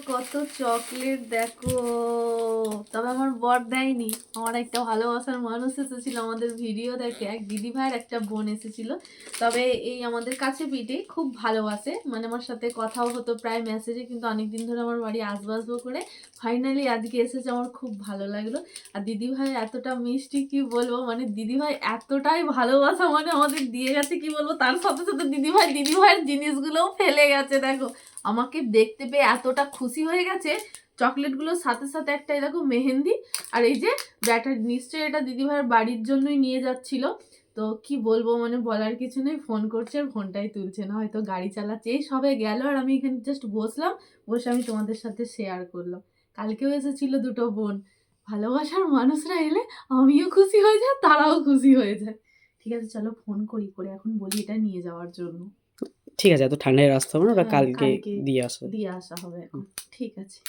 কত চকলেট দেখো। তবে আমার বর দেয়নি, আমার একটা ভালোবাসার মানুষ এসেছিল আমাদের ভিডিও দেখে, এক দিদি ভাইয়ের একটা বোন এসেছিল। তবে এই আমাদের কাছে পিঠে খুব ভালোবাসে, মানে আমার সাথে কথাও হতো প্রায় মেসেজে, কিন্তু অনেকদিন ধরে আমার বাড়ি আসবো করে ফাইনালি আজকে এসেছে, আমার খুব ভালো লাগলো। আর দিদি ভাই এতটা মিষ্টি কি বলবো, মানে দিদি ভাই এতটাই ভালোবাসা মানে আমাদের দিয়ে গেছে কি বলবো। তার সাথে সাথে দিদি ভাইয়ের জিনিসগুলোও ফেলে গেছে দেখো, আমাকে দেখতে পেয়ে এতটা খুশি হয়ে গেছে। চকলেটগুলোর সাথে সাথে একটা এরকম মেহেন্দি, আর এই যে ব্যাটার, নিশ্চয়ই এটা দিদিভাইয়ের বাড়ির জন্যই নিয়ে যাচ্ছিল। তো কি বলবো, মানে বলার কিছু নেই, ফোন করছে আর ফোনটাই তুলছে না, হয়তো গাড়ি চালাচ্ছে। এই সবে গেল আর আমি এখানে জাস্ট বসলাম, বসে আমি তোমাদের সাথে শেয়ার করলাম। কালকেও এসেছিল দুটো বোন। ভালোবাসার মানুষরা এলে আমিও খুশি হয়ে যাই, তারাও খুশি হয়ে যায়। ঠিক আছে চলো ফোন করি, করে এখন বলি এটা নিয়ে যাওয়ার জন্য। ঠিক আছে, এত ঠান্ডায় রাস্তা হবে না, ওটা হ্যাঁ, কালকে দিয়ে আসবে। দিয়ে আসা হবে এখন। ঠিক আছে।